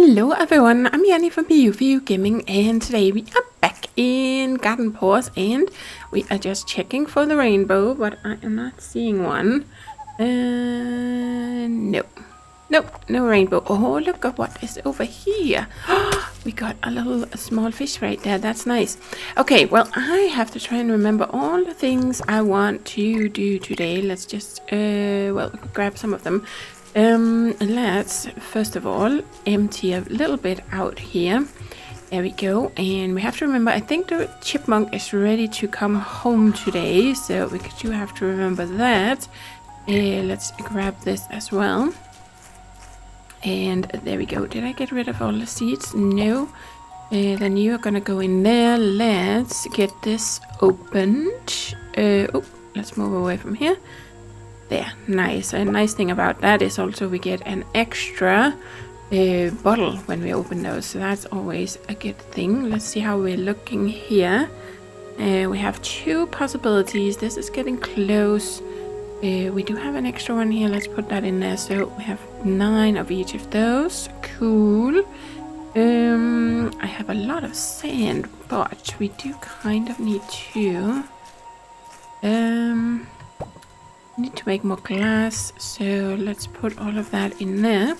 Hello everyone, I'm Yeti from PU Gaming, and today we are back in Garden Paws, and we are just checking for the rainbow, but I am not seeing one. No rainbow. Oh, look at what is over here. We got a small fish right there. That's nice. Okay, well, I have to try and remember all the things I want to do today. Let's just, grab some of them. Let's first of all empty a little bit out here. There we go. And we have to remember, I think the chipmunk is ready to come home today, so we do have to remember that. Let's grab this as well. And there we go. Did I get rid of all the seeds? No. Then you are gonna go in there. Let's get this opened. Let's move away from here. There, nice. A nice thing about that is also we get an extra bottle when we open those, so that's always a good thing. Let's see how we're looking here. We have two possibilities. This is getting close. We do have an extra one here. Let's put that in there. So we have 9 of each of those. Cool. I have a lot of sand, but we do kind of need to need to make more glass, so let's put all of that in there.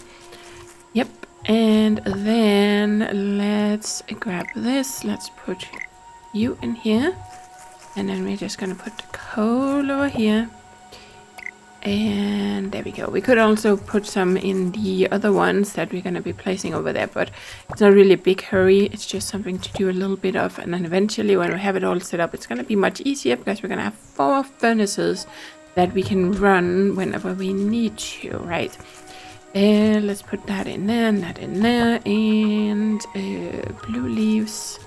Yep. And then let's grab this. Let's put you in here, and then we're just gonna put the coal over here, and there we go. We could also put some in the other ones that we're gonna be placing over there, but it's not really a big hurry. It's just something to do a little bit of, and then eventually when we have it all set up, it's gonna be much easier because we're gonna have 4 furnaces that we can run whenever we need to, right? Let's put that in there, and that in there, and blue leaves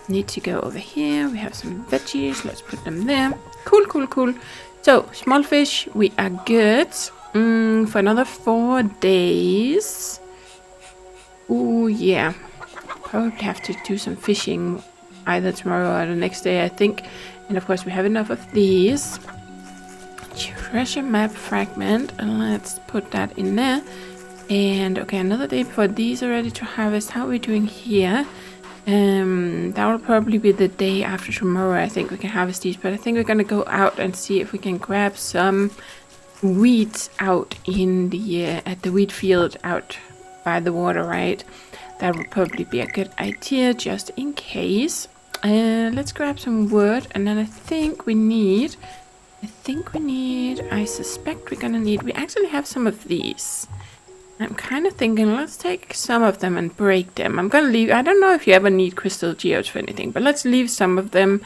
need to go over here. We have some veggies. Let's put them there. Cool. So, small fish, we are good for another 4 days. Oh yeah, probably have to do some fishing either tomorrow or the next day, I think. And of course, we have enough of these. Treasure map fragment, and let's put that in there. And okay, another day before these are ready to harvest. How are we doing here? That will probably be the day after tomorrow. I think we can harvest these, but I think we're gonna go out and see if we can grab some wheat out in the at the wheat field out by the water, right? That would probably be a good idea, just in case. Let's grab some wood, and then I suspect we're gonna need, we actually have some of these. I'm kind of thinking, let's take some of them and break them. I'm gonna leave, I don't know if you ever need crystal geodes for anything, but let's leave some of them.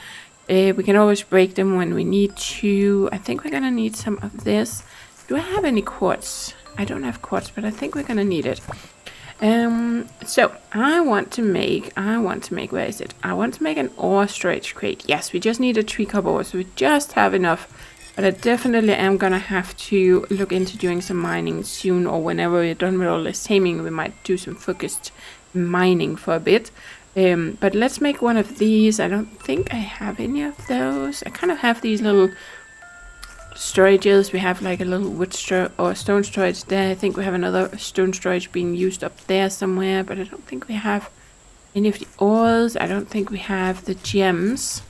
We can always break them when we need to. I think we're gonna need some of this. Do I have any quartz? I don't have quartz, but I think we're gonna need it. So I want to make, where is it? I want to make an ore storage crate. Yes, we just need a 3 copper ore, so we just have enough. But I definitely am gonna have to look into doing some mining soon, or whenever we're done with all this taming, we might do some focused mining for a bit. But let's make one of these. I don't think I have any of those. I kind of have these little storages. We have like a little wood or stone storage there. I think we have another stone storage being used up there somewhere, but I don't think we have any of the ores. I don't think we have the gems.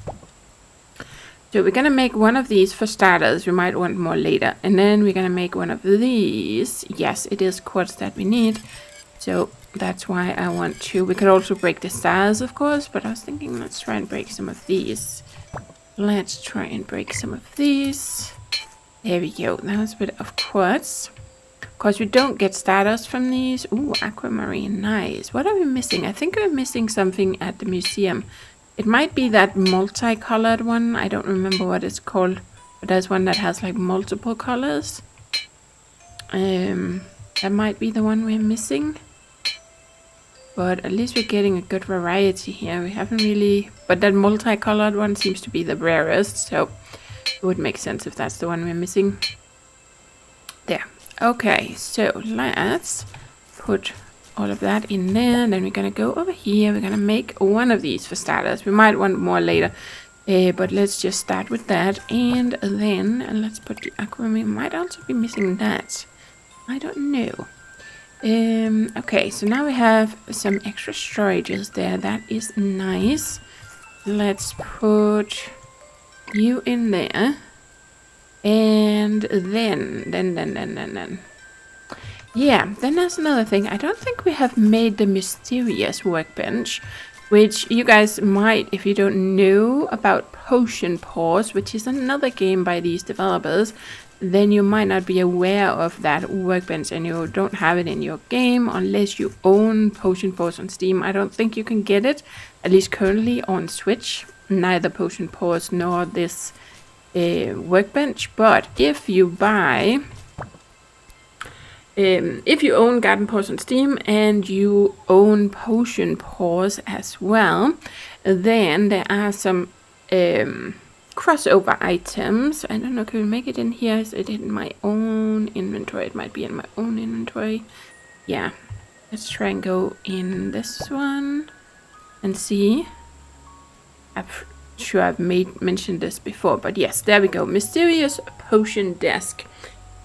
So we're gonna make one of these for starters. We might want more later. And then we're gonna make one of these. Yes, it is quartz that we need. So that's why I want to. We could also break the stars, of course, but I was thinking let's try and break some of these. Let's try and break some of these. There we go. That was a bit of quartz. Of course, we don't get starters from these. Ooh, aquamarine. Nice. What are we missing? I think we're missing something at the museum. It might be that multicolored one. I don't remember what it's called. But there's one that has like multiple colors. That might be the one we're missing. But at least we're getting a good variety here. We haven't really... But that multicolored one seems to be the rarest. So it would make sense if that's the one we're missing. There. Okay, so let's put all of that in there. And then we're gonna go over here. We're gonna make one of these for starters. We might want more later. But let's just start with that. And then let's put the aquamarine. Might also be missing that. I don't know. Okay, so now we have some extra storages there. That is nice. Let's put you in there. And then. Yeah, then there's another thing. I don't think we have made the mysterious workbench, which you guys might, if you don't know about Paws, which is another game by these developers, then you might not be aware of that workbench and you don't have it in your game unless you own Paws on Steam. I don't think you can get it, at least currently on Switch, neither Paws nor this workbench. But if you buy... if you own Garden Paws on Steam and you own Paws as well, then there are some crossover items. I don't know, can we make it in here? Is it in my own inventory? It might be in my own inventory. Yeah, let's try and go in this one and see. I'm sure I've mentioned this before, but yes, there we go. Mysterious potion desk.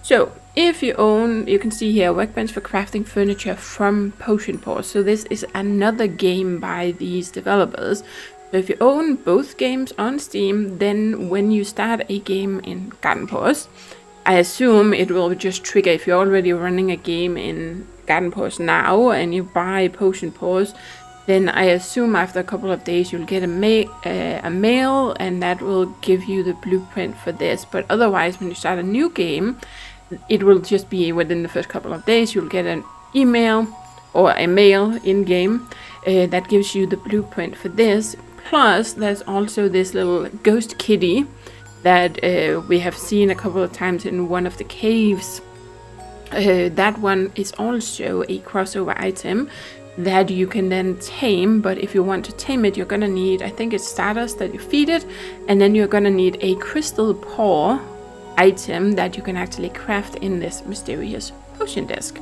So, if you own, you can see here, workbench for crafting furniture from Paws. So this is another game by these developers. So if you own both games on Steam, then when you start a game in Garden Paws, I assume it will just trigger, if you're already running a game in Garden Paws now and you buy Paws, then I assume after a couple of days you'll get a mail and that will give you the blueprint for this. But otherwise, when you start a new game, it will just be within the first couple of days you'll get an email or a mail in game that gives you the blueprint for this. Plus there's also this little ghost kitty that we have seen a couple of times in one of the caves. That one is also a crossover item that you can then tame, but if you want to tame it, you're gonna need, I think it's stardust that you feed it, and then you're gonna need a crystal paw item that you can actually craft in this mysterious potion desk.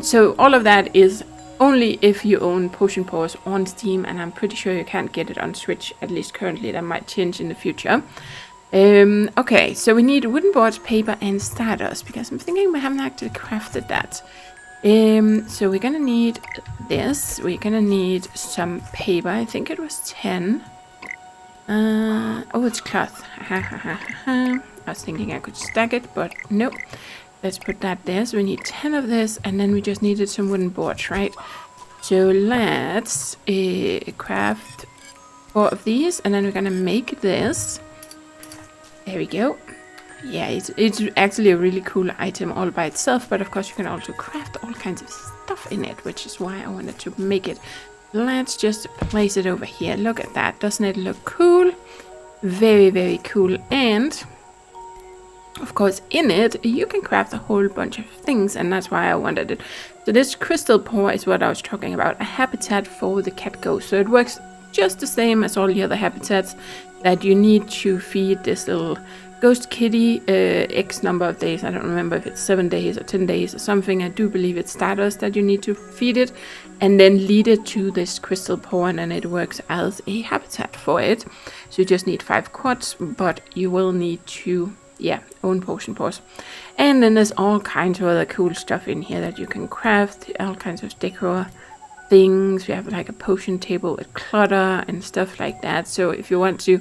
So all of that is only if you own Paws on Steam, and I'm pretty sure you can't get it on Switch, at least currently. That might change in the future. Okay, so we need wooden boards, paper, and stardust, because I'm thinking we haven't actually crafted that. So we're gonna need this. We're gonna need some paper. I think it was 10. Oh, it's cloth. I was thinking I could stack it, but nope. Let's put that there. So we need 10 of this, and then we just needed some wooden boards, right? So let's craft 4 of these, and then we're gonna make this. There we go. Yeah, it's actually a really cool item all by itself, but of course you can also craft all kinds of stuff in it, which is why I wanted to make it. Let's just place it over here. Look at that. Doesn't it look cool? Very, very cool. And of course, in it, you can craft a whole bunch of things, and that's why I wanted it. So this crystal paw is what I was talking about, a habitat for the cat ghost. So it works just the same as all the other habitats, that you need to feed this little ghost kitty X number of days. I don't remember if it's 7 days or 10 days or something. I do believe it's stardust that you need to feed it, and then lead it to this crystal paw, and then it works as a habitat for it. So you just need 5 quartz, but you will need to own Paws. And then there's all kinds of other cool stuff in here that you can craft, all kinds of decor things. We have like a potion table with clutter and stuff like that. So if you want to,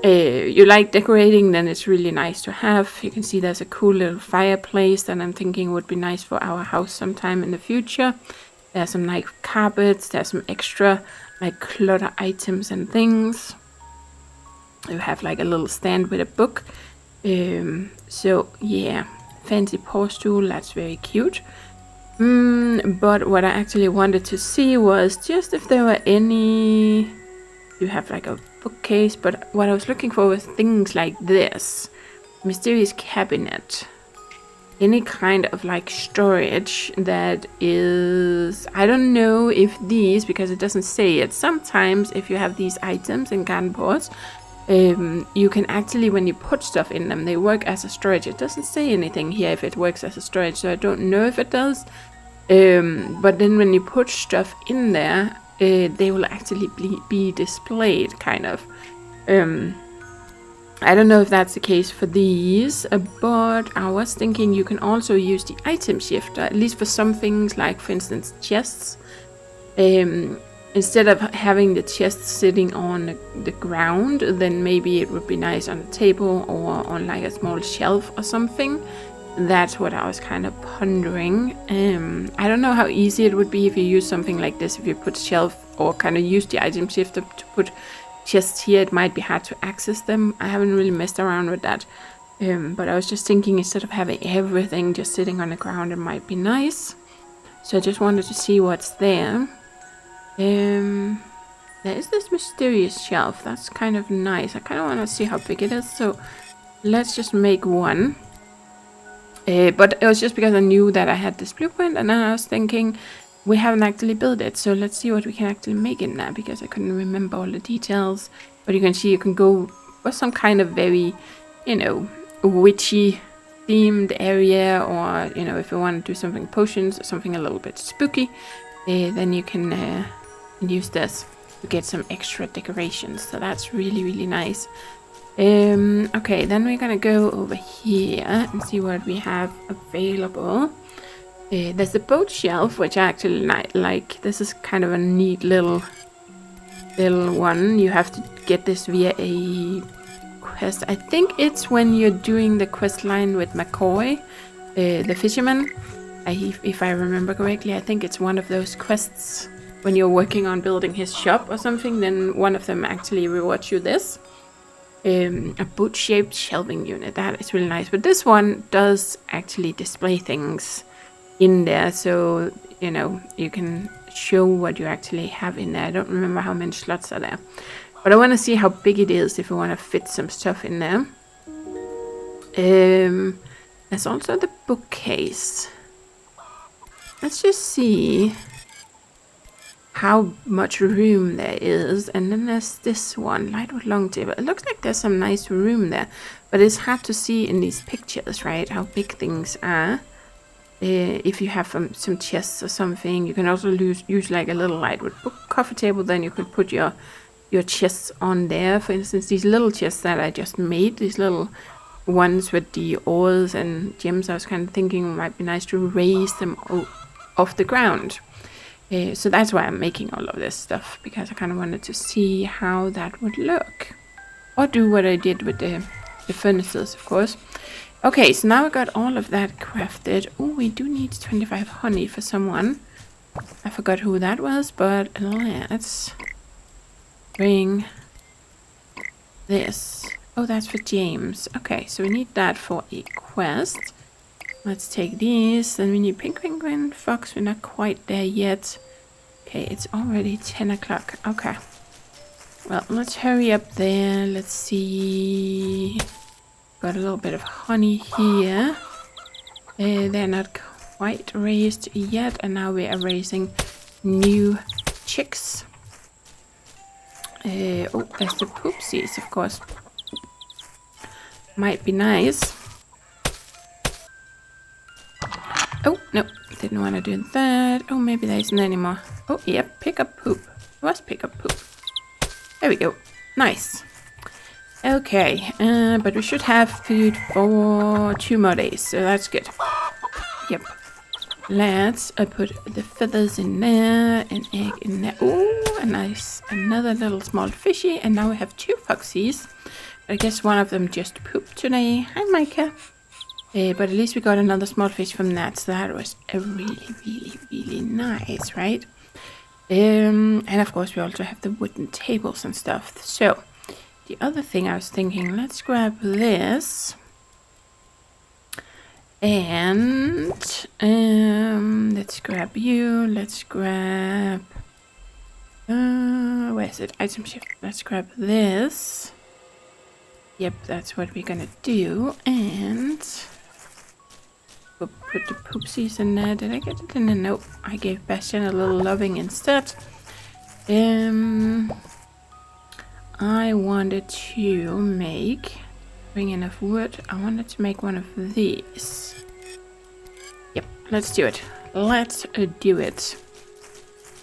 you like decorating, then it's really nice to have. You can see there's a cool little fireplace that I'm thinking would be nice for our house sometime in the future. There's some like carpets, there's some extra like clutter items and things. You have like a little stand with a book. So yeah, fancy paw stool, that's very cute. But what I actually wanted to see was just if there were any, you have like a bookcase, but what I was looking for was things like this mysterious cabinet, any kind of like storage that is, I don't know if these, because it doesn't say it. Sometimes if you have these items in Garden Paws, you can actually, when you put stuff in them, they work as a storage. It doesn't say anything here if it works as a storage, so I don't know if it does. But then when you put stuff in there, they will actually be displayed, kind of. I don't know if that's the case for these, but I was thinking you can also use the item shifter, at least for some things, like for instance chests. Instead of having the chest sitting on the ground, then maybe it would be nice on a table or on like a small shelf or something. That's what I was kind of pondering. I don't know how easy it would be if you use something like this, if you put shelf or kind of use the item shifter to put chests here. It might be hard to access them. I haven't really messed around with that. But I was just thinking, instead of having everything just sitting on the ground, it might be nice. So I just wanted to see what's there. There is this mysterious shelf. That's kind of nice. I kind of want to see how big it is. So let's just make one. But it was just because I knew that I had this blueprint, and then I was thinking we haven't actually built it. So let's see what we can actually make in there, because I couldn't remember all the details. But you can see you can go for some kind of very, you know, witchy themed area, or, you know, if you want to do something potions or something a little bit spooky, then you can use this to get some extra decorations. So that's really, really nice. Okay, then we're gonna go over here and see what we have available. There's the boat shelf, which I actually like. This is kind of a neat little one. You have to get this via a quest. I think it's when you're doing the quest line with McCoy, the fisherman. If I remember correctly, I think it's one of those quests when you're working on building his shop or something. Then one of them actually rewards you this. A boat-shaped shelving unit. That is really nice. But this one does actually display things in there, so, you know, you can show what you actually have in there. I don't remember how many slots are there, but I want to see how big it is if you want to fit some stuff in there. There's also the bookcase. Let's just see how much room there is. And then there's this one, lightwood long table. It looks like there's some nice room there, but it's hard to see in these pictures, right, how big things are. If you have some chests or something, you can also use like a little lightwood coffee table. Then you could put your chests on there. For instance, these little chests that I just made, these little ones with the ores and gems, I was kind of thinking it might be nice to raise them off the ground. So that's why I'm making all of this stuff, because I kind of wanted to see how that would look. Or do what I did with the furnaces, of course. Okay, so now I got all of that crafted. Oh, we do need 25 honey for someone. I forgot who that was, but let's bring this. Oh, that's for James. Okay, so we need that for a quest. Let's take these. Then we need pink penguin, fox. We're not quite there yet. Okay, it's already 10 o'clock. Okay. Well, let's hurry up there. Let's see. Got a little bit of honey here. They're not quite raised yet. And now we are raising new chicks. Oh, there's the poopsies, of course. Might be nice. Oh, no, didn't want to do that. Oh, maybe there isn't anymore. Oh, yep, pick up poop. It was pick up poop. There we go. Nice. Okay, but we should have food for 2 more days, so that's good. Yep. Let's put the feathers in there, an egg in there. Oh, a nice, another little small fishy, and now we have 2 foxies. I guess one of them just pooped today. Hi, Micah. But at least we got another small fish from that, so that was a really, really, really nice, right? And of course we also have the wooden tables and stuff. So the other thing I was thinking, let's grab this. And let's grab you. Let's grab where is it? Item shift. Let's grab this. Yep, that's what we're gonna do. And we'll put the poopsies in there. Did I get it in there? Nope. I gave Bastian a little loving instead. I wanted to bring enough wood. I wanted to make one of these. Yep, let's do it. Let's do it.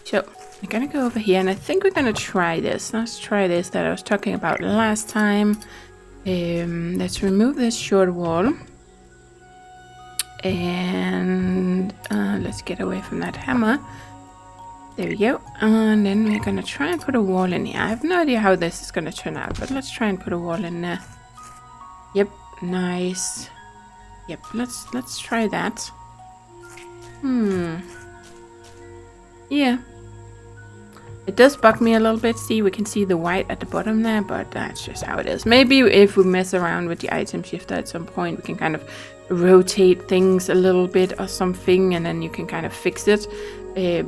So, we're gonna go over here, and I think we're gonna try this. Let's try this that I was talking about last time. Let's remove this short wall. And let's get away from that hammer. There we go. And then we're gonna try and put a wall in here. I have no idea how this is gonna turn out, but let's try and put a wall in there. Yep, nice. Yep, let's try that. Yeah. It does bug me a little bit. See, we can see the white at the bottom there, but that's just how it is. Maybe if we mess around with the item shifter at some point, we can kind of rotate things a little bit or something, and then you can kind of fix it.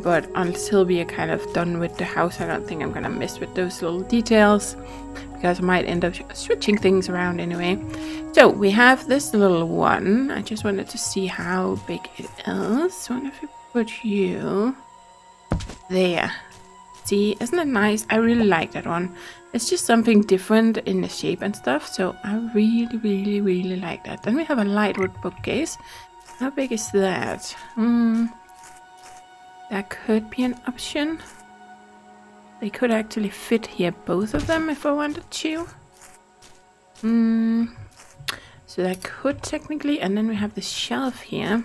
But until we are kind of done with the house, I don't think I'm gonna mess with those little details, because I might end up switching things around anyway. So we have this little one. I just wanted to see how big it is. So if we put you there. See, isn't it nice? I really like that one. It's just something different in the shape and stuff, so I really like that. Then we have a lightwood bookcase. How big is that? That could be an option. They could actually fit here, both of them, if I wanted to. So that could technically, and then we have the shelf here.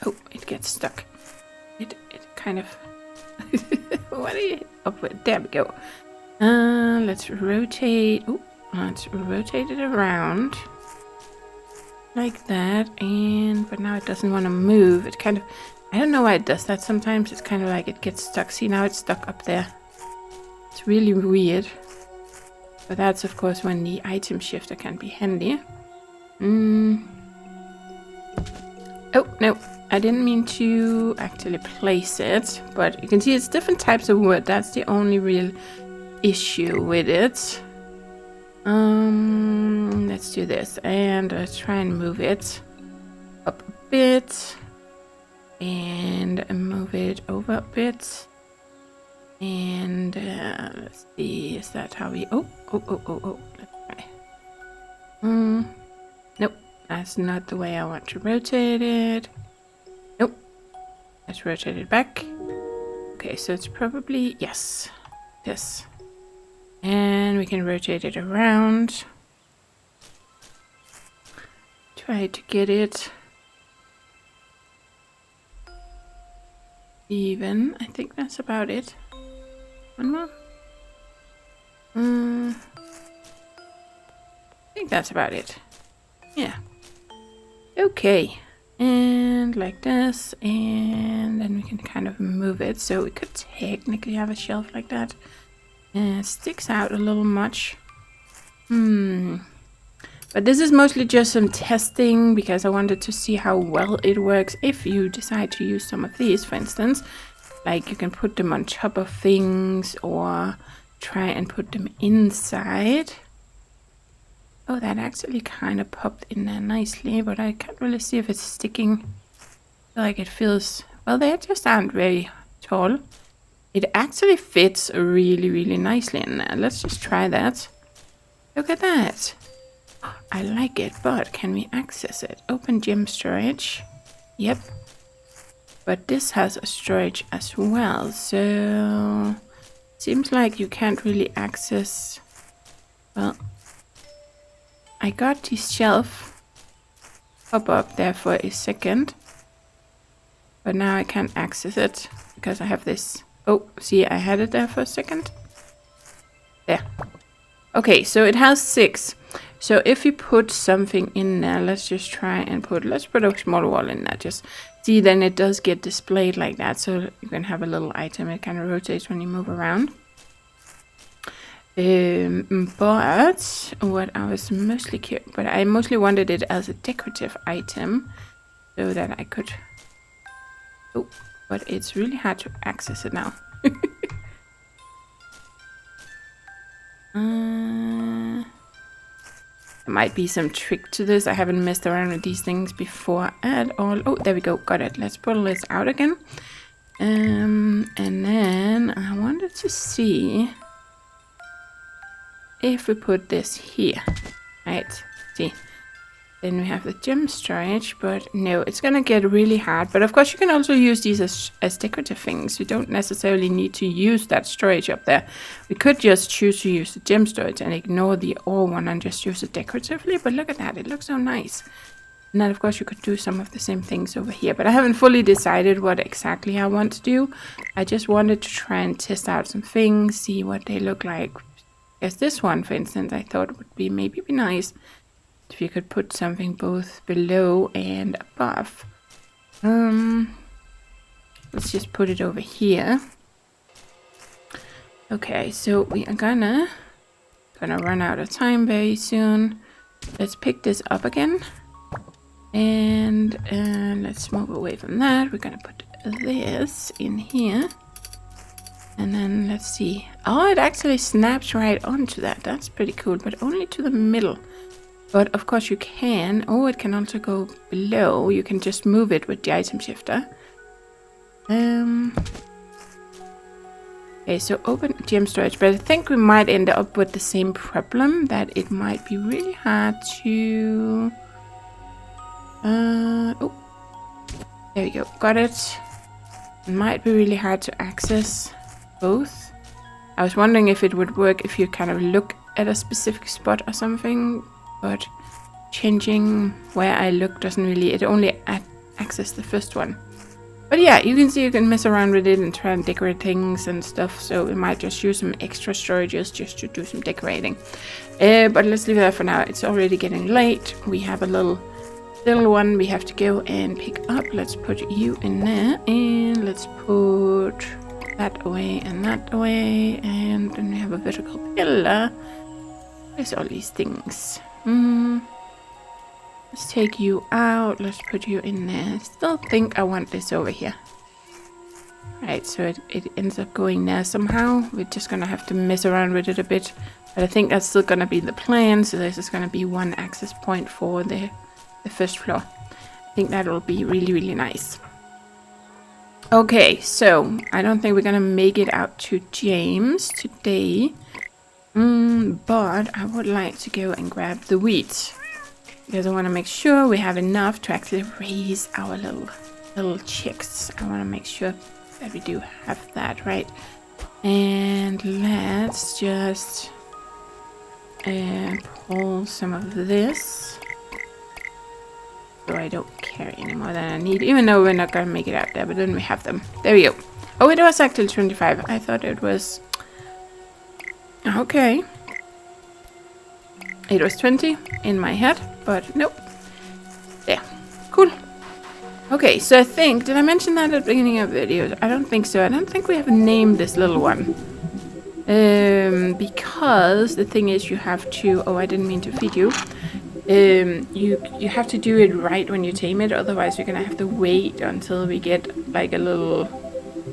Oh, it gets stuck. It kind of... What are you up with? There we go. Let's rotate. Oh, let's rotate it around like that. But now it doesn't want to move. It kind of, I don't know why it does that. Sometimes it's kind of like it gets stuck. See, now it's stuck up there. It's really weird. But that's of course when the item shifter can be handy. Oh no. I didn't mean to actually place it, but you can see it's different types of wood. That's the only real issue with it. Let's do this, and let's try and move it up a bit, and move it over a bit, and let's see, is that how we? Oh! Let's try. Nope, that's not the way I want to rotate it. Nope. Let's rotate it back. Okay, so it's probably, yes, this. And we can rotate it around. Try to get it even. I think that's about it. One more. I think that's about it. Yeah. Okay. And like this, and then we can kind of move it, so we could technically have a shelf like that. And it sticks out a little much. But this is mostly just some testing, because I wanted to see how well it works if you decide to use some of these, for instance. Like you can put them on top of things, or try and put them inside. Oh, that actually kind of popped in there nicely, but I can't really see if it's sticking. I feel like it feels... Well, they just aren't very tall. It actually fits really nicely in there. Let's just try that. Look at that. I like it, but can we access it? Open gem storage. Yep. But this has a storage as well, so... Seems like you can't really access... Well... I got this shelf pop up there for a second, but now I can't access it because I have this. Oh, see, I had it there for a second. There. Okay, so it has 6. So if you put something in there, let's just try and let's put a small wall in there. Just see, then it does get displayed like that. So you can have a little item. It kind of rotates when you move around. But what I was mostly curious, but I mostly wanted it as a decorative item, so that I could. Oh, but it's really hard to access it now. There might be some trick to this. I haven't messed around with these things before at all. Oh, there we go. Got it. Let's pull this out again. And then I wanted to see if we put this here. Right. See. Then we have the gem storage, but no, it's gonna get really hard. But of course you can also use these as decorative things. You don't necessarily need to use that storage up there. We could just choose to use the gem storage and ignore the ore one and just use it decoratively, but look at that, it looks so nice. And then of course you could do some of the same things over here, but I haven't fully decided what exactly I want to do. I just wanted to try and test out some things, see what they look like. As this one, for instance, I thought would be maybe be nice if you could put something both below and above. Let's just put it over here. Okay, so we are gonna run out of time very soon. Let's pick this up again. And let's move away from that. We're gonna put this in here. And then let's see. Oh, it actually snaps right onto that. That's pretty cool, but only to the middle. But of course you can. Oh, it can also go below. You can just move it with the item shifter. Okay, so open gem storage. But I think we might end up with the same problem, that it might be really hard to... oh, there we go. Got it. It might be really hard to access both. I was wondering if it would work if you kind of look at a specific spot or something. But changing where I look doesn't really, it only access the first one. But yeah, you can see you can mess around with it and try and decorate things and stuff. So we might just use some extra storages just to do some decorating. But let's leave that for now. It's already getting late. We have a little one we have to go and pick up. Let's put you in there, and let's put that away and that away. And then we have a vertical pillar. There's all these things. Let's take you out. Let's put you in there. I still think I want this over here. Right, so it ends up going there somehow. We're just gonna have to mess around with it a bit. But I think that's still gonna be the plan. So this is gonna be one access point for the first floor. I think that'll be really, really nice. Okay, so I don't think we're gonna make it out to James today. But I would like to go and grab the wheat, because I want to make sure we have enough to actually raise our little chicks. I want to make sure that we do have that, right? And let's just pull some of this, so I don't carry any more than I need, even though we're not gonna make it out there, but then we have them. There we go. Oh, it was actually 25. I thought it was... Okay. It was 20 in my head, but nope. There. Cool. Okay, so I think... Did I mention that at the beginning of the video? I don't think so. I don't think we have named this little one. Because the thing is you have to... Oh, I didn't mean to feed you. You have to do it right when you tame it. Otherwise, you're going to have to wait until we get like a little...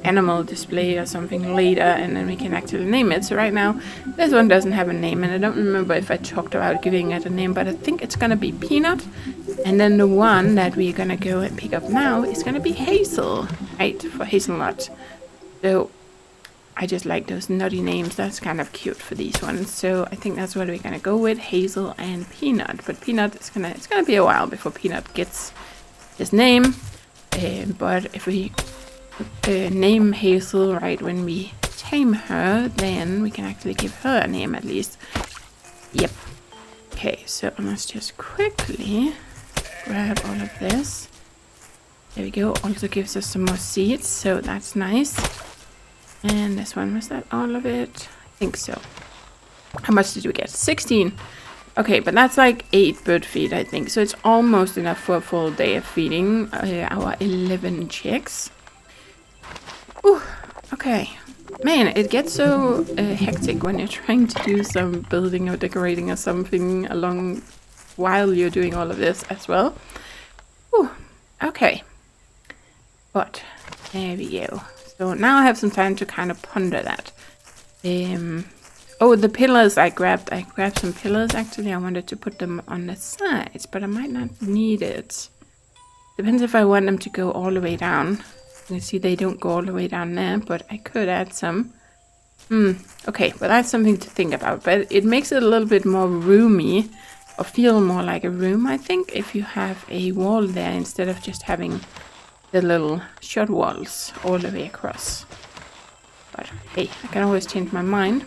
animal display or something later, and then we can actually name it. So right now this one doesn't have a name, and I don't remember if I talked about giving it a name, but I think it's gonna be Peanut, and then the one that we're gonna go and pick up now is gonna be Hazel, right, for Hazelnut. So I just like those nutty names. That's kind of cute for these ones, so I think that's what we're gonna go with, Hazel and Peanut. But Peanut is it's gonna be a while before Peanut gets his name, but if we name Hazel right when we tame her, then we can actually give her a name at least. Yep. Okay, so let's just quickly grab all of this. There we go. Also gives us some more seeds, so that's nice. And this one, was that all of it? I think so. How much did we get? 16. Okay, but that's like 8 bird feed, I think. So it's almost enough for a full day of feeding our 11 chicks. Ooh, okay. Man, it gets so hectic when you're trying to do some building or decorating or something along while you're doing all of this as well. Ooh, okay. But there we go. So now I have some time to kind of ponder that. Oh, the pillars I grabbed some pillars actually. I wanted to put them on the sides, but I might not need it. Depends if I want them to go all the way down. You can see they don't go all the way down there, but I could add some. Okay, but that's something to think about. But it makes it a little bit more roomy or feel more like a room, I think, if you have a wall there instead of just having the little short walls all the way across. But hey, I can always change my mind.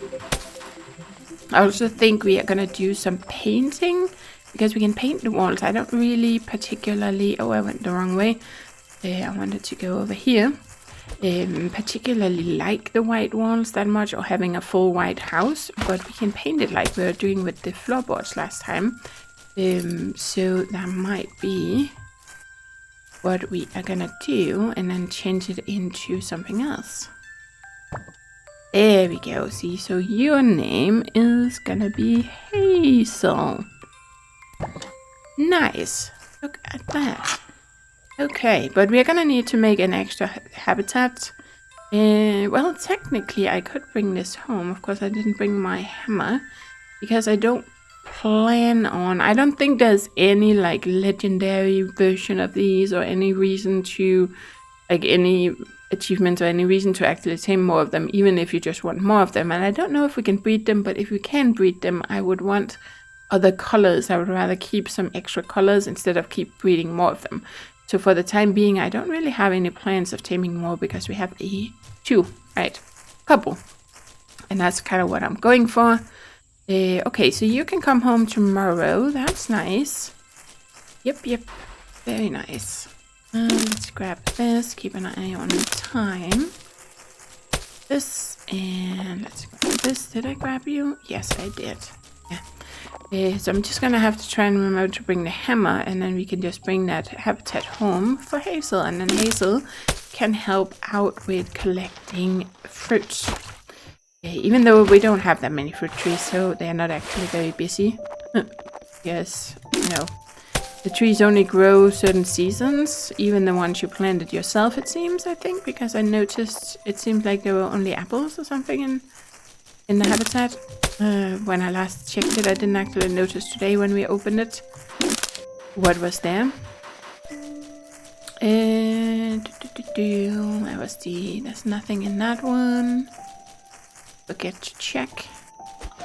I also think we are gonna do some painting because we can paint the walls. I don't really particularly... Oh, I went the wrong way. I wanted to go over here. Particularly like the white walls that much or having a full white house, but we can paint it like we were doing with the floorboards last time. So that might be what we are gonna do and then change it into something else. There we go. See, so your name is gonna be Hazel. Nice. Look at that. Okay, but we're gonna need to make an extra habitat. Well, technically I could bring this home. Of course, I didn't bring my hammer because I don't plan on... I don't think there's any like legendary version of these or any reason to... like any achievements or any reason to actually tame more of them, even if you just want more of them. And I don't know if we can breed them, but if we can breed them, I would want other colors. I would rather keep some extra colors instead of keep breeding more of them. So for the time being, I don't really have any plans of taming more because we have couple. And that's kind of what I'm going for. Okay, so you can come home tomorrow. That's nice. Yep. Very nice. Let's grab this. Keep an eye on the time. This. And let's grab this. Did I grab you? Yes, I did. Yeah. So I'm just going to have to try and remember to bring the hammer. And then we can just bring that habitat home for Hazel. And then Hazel can help out with collecting fruits. Even though we don't have that many fruit trees, so they're not actually very busy. Yes, no. The trees only grow certain seasons, even the ones you planted yourself, it seems, I think, because I noticed it seemed like there were only apples or something in the habitat. When I last checked it, I didn't actually notice today when we opened it what was there. Where was there's nothing in that one. Forget to check.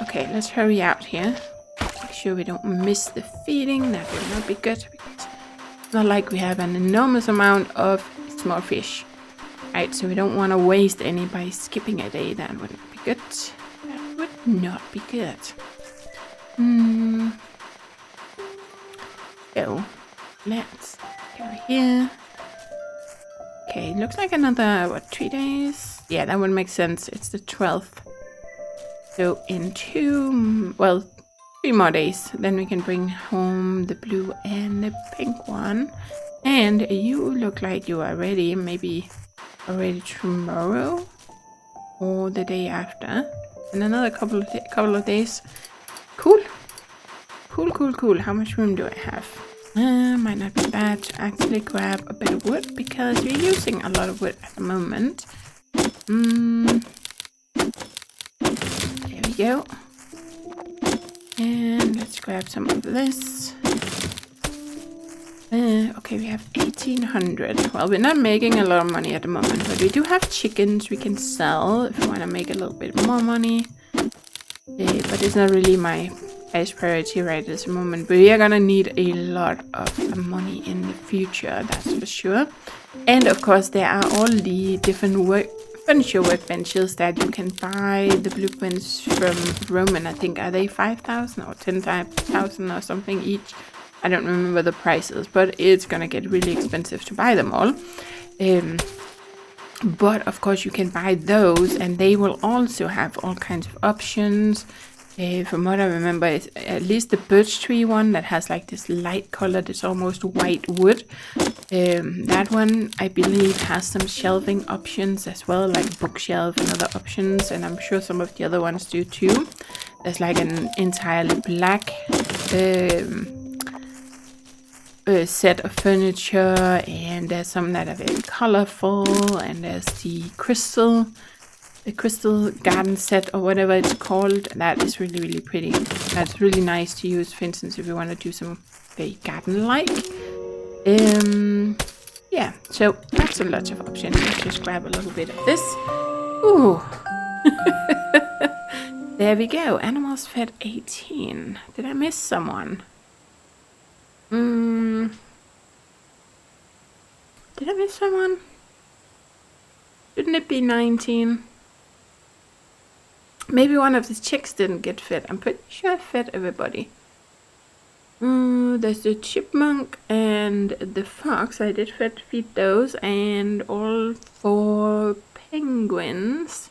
Okay, let's hurry out here. Make sure we don't miss the feeding. That would not be good. Because it's not like we have an enormous amount of small fish. Right, so we don't want to waste any by skipping a day. That wouldn't be good. That would not be good. So, let's go here. Okay, looks like another, 3 days? Yeah, that would make sense. It's the 12th. So in 3 more days, then we can bring home the blue and the pink one. And you look like you are ready, maybe already tomorrow or the day after. And another couple of days. Cool. Cool. How much room do I have? Might not be bad to actually grab a bit of wood because we're using a lot of wood at the moment. There we go. And let's grab some of this. Okay, we have 1800. Well, we're not making a lot of money at the moment, but we do have chickens we can sell if we want to make a little bit more money. But it's not really my highest priority right at this moment. But we are gonna need a lot of money in the future, that's for sure. And of course, there are all the different furniture workbenches that you can buy the blueprints from Roman. I think, are they 5,000 or 10,000 or something each? I don't remember the prices, but it's gonna get really expensive to buy them all. But of course you can buy those, and they will also have all kinds of options. From what I remember, it's at least the birch tree one that has like this light color, this almost white wood. That one, I believe, has some shelving options as well, like bookshelf and other options, and I'm sure some of the other ones do too. There's like an entirely black set of furniture, and there's some that are very colorful, and there's the crystal garden set or whatever it's called. That is really pretty. That's really nice to use, for instance, if you want to do some very garden-like. Yeah, so lots and lots of options. Let's just grab a little bit of this. Ooh. There we go. Animals fed 18. Did I miss someone? Did I miss someone? Shouldn't it be 19? Maybe one of the chicks didn't get fed. I'm pretty sure I fed everybody. There's the chipmunk and the fox. I did feed those, and all 4 penguins.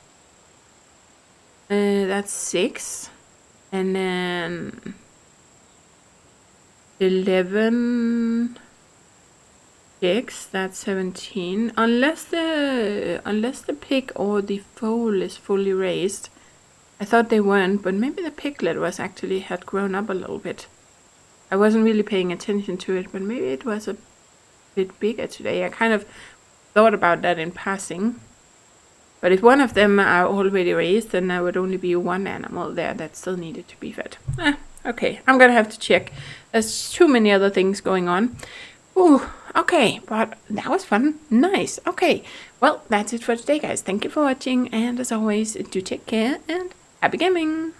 That's 6. And then 11 chicks, that's 17. Unless the pig or the foal is fully raised. I thought they weren't, but maybe the piglet had grown up a little bit. I wasn't really paying attention to it, but maybe it was a bit bigger today. I kind of thought about that in passing. But if one of them are already raised, then there would only be 1 animal there that still needed to be fed. Okay, I'm gonna have to check. There's too many other things going on. Ooh, okay, but that was fun. Nice. Okay, well, that's it for today, guys. Thank you for watching, and as always, do take care and happy gaming!